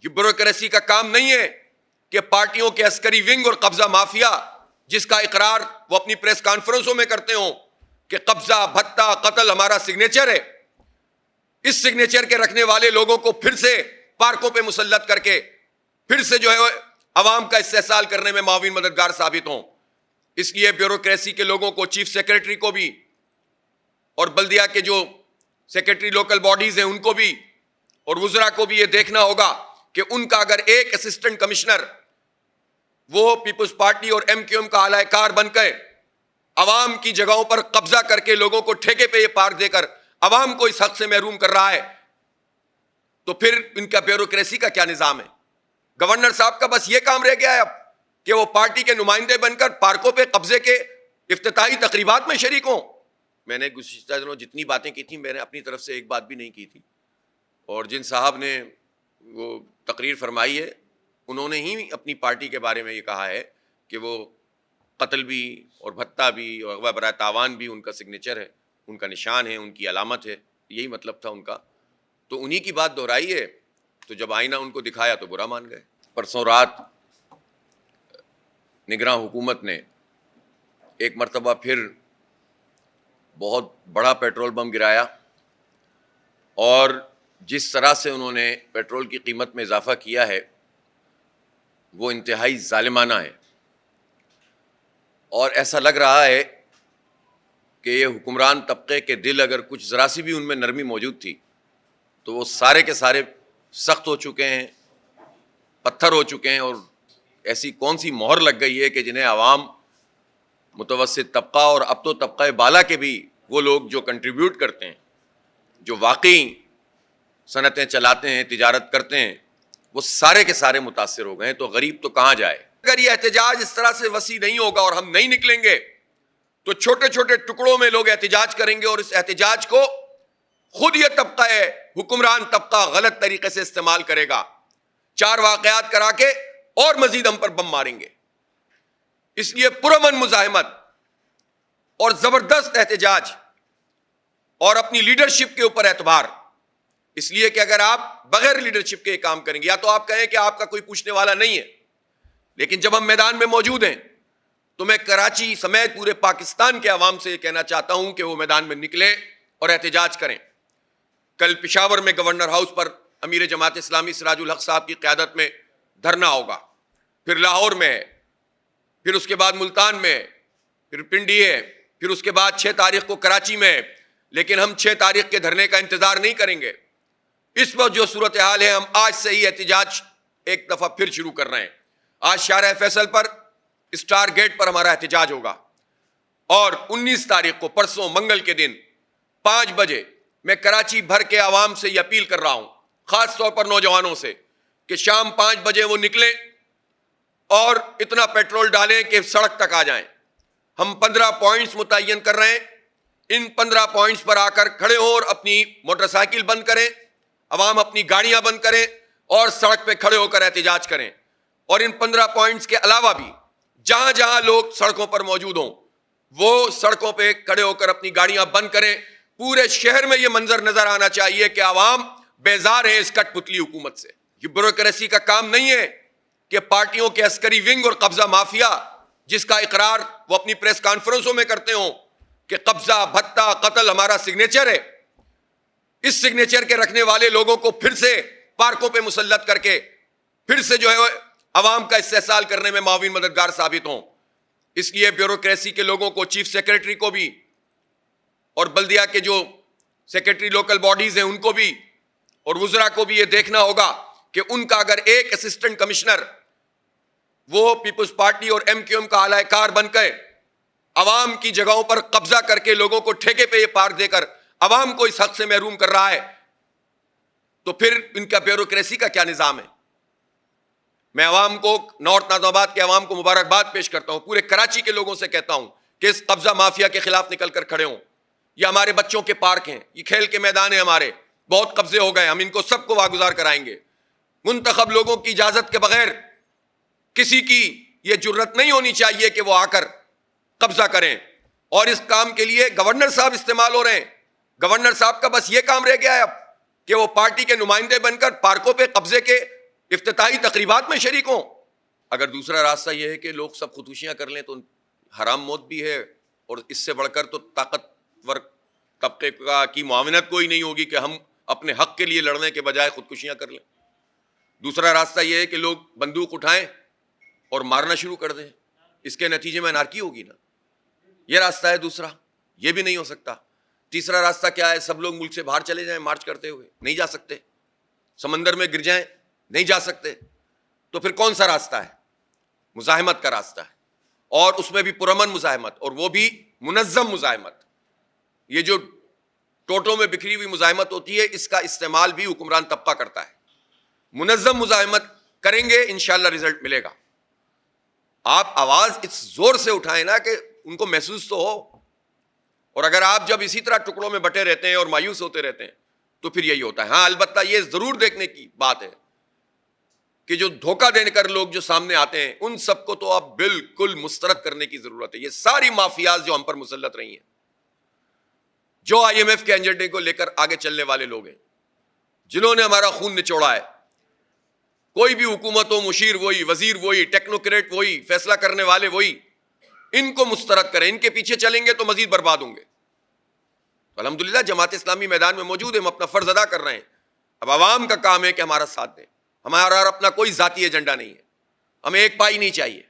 یہ بیوروکریسی کا کام نہیں ہے کہ پارٹیوں کے عسکری ونگ اور قبضہ مافیا جس کا اقرار وہ اپنی پریس کانفرنسوں میں کرتے ہوں کہ قبضہ بھتہ قتل ہمارا سگنیچر ہے، اس سگنیچر کے رکھنے والے لوگوں کو پھر سے پارکوں پہ مسلط کر کے پھر سے جو ہے عوام کا استحصال کرنے میں معاون مددگار ثابت ہوں۔ اس لیے بیوروکریسی کے لوگوں کو، چیف سیکریٹری کو بھی اور بلدیہ کے جو سیکریٹری لوکل باڈیز ہیں ان کو بھی اور وزراء کو بھی یہ دیکھنا ہوگا کہ ان کا اگر ایک اسسٹنٹ کمشنر وہ پیپلز پارٹی اور ایم کیو ایم کا اعلی کار بن کے عوام کی جگہوں پر قبضہ کر کے لوگوں کو ٹھیکے پہ یہ پارک دے کر عوام کو اس حق سے محروم کر رہا ہے، تو پھر ان کا بیوروکریسی کا کیا نظام ہے؟ گورنر صاحب کا بس یہ کام رہ گیا ہے اب کہ وہ پارٹی کے نمائندے بن کر پارکوں پہ قبضے کے افتتاحی تقریبات میں شریک ہوں۔ میں نے گزشتہ دنوں جتنی باتیں کی تھیں میں نے اپنی طرف سے ایک بات بھی نہیں کی تھی، اور جن صاحب نے وہ تقریر فرمائی ہے انہوں نے ہی اپنی پارٹی کے بارے میں یہ کہا ہے کہ وہ قتل بھی اور بھتہ بھی اور اغوا برائے تاوان بھی ان کا سگنیچر ہے، ان کا نشان ہے، ان کی علامت ہے، یہی مطلب تھا ان کا، تو انہی کی بات دہرائی ہے، تو جب آئینہ ان کو دکھایا تو برا مان گئے۔ پرسوں رات نگراں حکومت نے ایک مرتبہ پھر بہت بڑا پیٹرول بم گرایا، اور جس طرح سے انہوں نے پیٹرول کی قیمت میں اضافہ کیا ہے وہ انتہائی ظالمانہ ہے، اور ایسا لگ رہا ہے کہ یہ حکمران طبقے کے دل اگر کچھ ذرا سی بھی ان میں نرمی موجود تھی تو وہ سارے کے سارے سخت ہو چکے ہیں، پتھر ہو چکے ہیں، اور ایسی کون سی مہر لگ گئی ہے کہ جنہیں عوام، متوسط طبقہ اور اب تو طبقہ بالا کے بھی وہ لوگ جو کنٹریبیوٹ کرتے ہیں، جو واقعی صنعتیں چلاتے ہیں، تجارت کرتے ہیں، وہ سارے کے سارے متاثر ہو گئے ہیں، تو غریب تو کہاں جائے؟ اگر یہ احتجاج اس طرح سے وسیع نہیں ہوگا اور ہم نہیں نکلیں گے تو چھوٹے چھوٹے ٹکڑوں میں لوگ احتجاج کریں گے، اور اس احتجاج کو خود یہ طبقہ ہے، حکمران طبقہ غلط طریقے سے استعمال کرے گا، 4 واقعات کرا کے اور مزید ہم پر بم ماریں گے۔ اس لیے پرامن مزاحمت اور زبردست احتجاج اور اپنی لیڈرشپ کے اوپر اعتبار، اس لیے کہ اگر آپ بغیر لیڈرشپ کے کام کریں گے، یا تو آپ کہیں کہ آپ کا کوئی پوچھنے والا نہیں ہے، لیکن جب ہم میدان میں موجود ہیں تو میں کراچی سمیت پورے پاکستان کے عوام سے یہ کہنا چاہتا ہوں کہ وہ میدان میں نکلیں اور احتجاج کریں۔ کل پشاور میں گورنر ہاؤس پر امیر جماعت اسلامی سراج الحق صاحب کی قیادت میں دھرنا ہوگا، پھر لاہور میں ہے، پھر اس کے بعد ملتان میں ہے، پھر پنڈی ہے، پھر اس کے بعد 6 تاریخ کو کراچی میں ہے، لیکن ہم 6 تاریخ کے دھرنے کا انتظار نہیں کریں گے۔ اس وقت جو صورتحال ہے، ہم آج سے ہی احتجاج ایک دفعہ پھر شروع کر رہے ہیں۔ آج شارع فیصل پر اسٹار گیٹ پر ہمارا احتجاج ہوگا، اور 19 تاریخ کو پرسوں منگل کے دن 5 بجے میں کراچی بھر کے عوام سے یہ اپیل کر رہا ہوں، خاص طور پر نوجوانوں سے، کہ شام 5 بجے وہ نکلیں اور اتنا پیٹرول ڈالیں کہ سڑک تک آ جائیں۔ ہم 15 پوائنٹس متعین کر رہے ہیں، ان 15 پوائنٹس پر آ کر کھڑے ہوں اور اپنی موٹر سائیکل بند کریں، عوام اپنی گاڑیاں بند کریں اور سڑک پہ کھڑے ہو کر احتجاج کریں۔ اور ان 15 پوائنٹس کے علاوہ بھی جہاں جہاں لوگ سڑکوں پر موجود ہوں وہ سڑکوں پہ کھڑے ہو کر اپنی گاڑیاں بند کریں۔ پورے شہر میں یہ منظر نظر آنا چاہیے کہ عوام بیزار ہے اس کٹ پتلی حکومت سے۔ یہ بیوروکریسی کا کام نہیں ہے کہ پارٹیوں کے عسکری ونگ اور قبضہ مافیا جس کا اقرار وہ اپنی پریس کانفرنسوں میں کرتے ہوں کہ قبضہ بھتہ قتل ہمارا سگنیچر ہے، اس سگنیچر کے رکھنے والے لوگوں کو پھر سے پارکوں پہ مسلط کر کے پھر سے جو ہے عوام کا استحصال کرنے میں معاون مددگار ثابت ہوں۔ اس لیے بیوروکریسی کے لوگوں کو، چیف سیکریٹری کو بھی اور بلدیہ کے جو سیکریٹری لوکل باڈیز ہیں ان کو بھی اور وزراء کو بھی یہ دیکھنا ہوگا کہ ان کا اگر ایک اسسٹنٹ کمشنر وہ پیپلز پارٹی اور ایم کیو ایم کا اعلی کار بن کے عوام کی جگہوں پر قبضہ کر کے لوگوں کو ٹھیکے پہ یہ پارک دے کر عوام کو اس حق سے محروم کر رہا ہے، تو پھر ان کا بیوروکریسی کا کیا نظام ہے؟ میں عوام کو، نارتھ ناظم آباد کے عوام کو مبارکباد پیش کرتا ہوں، پورے کراچی کے لوگوں سے کہتا ہوں کہ اس قبضہ مافیا کے خلاف نکل کر کھڑے ہوں۔ یہ ہمارے بچوں کے پارک ہیں، یہ کھیل کے میدان ہیں، ہمارے بہت قبضے ہو گئے، ہم ان کو سب کو واگزار کرائیں گے۔ منتخب لوگوں کی اجازت کے بغیر کسی کی یہ جرت نہیں ہونی چاہیے کہ وہ آ کر قبضہ کریں، اور اس کام کے لیے گورنر صاحب استعمال ہو رہے ہیں۔ گورنر صاحب کا بس یہ کام رہ گیا ہے اب کہ وہ پارٹی کے نمائندے بن کر پارکوں پہ قبضے کے افتتاحی تقریبات میں شریک ہوں. اگر دوسرا راستہ یہ ہے کہ لوگ سب خودکشیاں کر لیں تو حرام موت بھی ہے, اور اس سے بڑھ کر تو طاقتور طبقے کی معاونت کوئی نہیں ہوگی کہ ہم اپنے حق کے لیے لڑنے کے بجائے خودکشیاں کر لیں. دوسرا راستہ یہ ہے کہ لوگ بندوق اٹھائیں اور مارنا شروع کر دیں, اس کے نتیجے میں انارکی ہوگی نا. یہ راستہ ہے دوسرا, یہ بھی نہیں ہو سکتا. تیسرا راستہ کیا ہے؟ سب لوگ ملک سے باہر چلے جائیں مارچ کرتے ہوئے, نہیں جا سکتے. سمندر میں گر جائیں, نہیں جا سکتے. تو پھر کون سا راستہ ہے؟ مزاحمت کا راستہ ہے, اور اس میں بھی پرامن مزاحمت, اور وہ بھی منظم مزاحمت. یہ جو ٹوٹوں میں بکھری ہوئی مزاحمت ہوتی ہے, اس کا استعمال بھی حکمران طبقہ کرتا ہے. منظم مزاحمت کریں گے انشاءاللہ رزلٹ ملے گا. آپ آواز اس زور سے اٹھائیں نا کہ ان کو محسوس تو ہو. اور اگر آپ جب اسی طرح ٹکڑوں میں بٹے رہتے ہیں اور مایوس ہوتے رہتے ہیں تو پھر یہی ہوتا ہے. ہاں, البتہ یہ ضرور دیکھنے کی بات ہے کہ جو دھوکہ دینے کر لوگ جو سامنے آتے ہیں ان سب کو تو آپ بالکل مسترد کرنے کی ضرورت ہے. یہ ساری مافیاز جو ہم پر مسلط رہی ہیں, جو آئی ایم ایف کے ایجنڈے کو لے کر آگے چلنے والے لوگ ہیں, جنہوں نے ہمارا خون نچوڑا ہے, کوئی بھی حکومت ہو, مشیر وہی, وزیر وہی, ٹیکنوکریٹ وہی, فیصلہ کرنے والے وہی, ان کو مسترد کریں. ان کے پیچھے چلیں گے تو مزید برباد ہوں گے. الحمدللہ جماعت اسلامی میدان میں موجود ہے, ہم اپنا فرض ادا کر رہے ہیں. اب عوام کا کام ہے کہ ہمارا ساتھ دیں. ہمارا اپنا کوئی ذاتی ایجنڈا نہیں ہے, ہمیں ایک پائی نہیں چاہیے.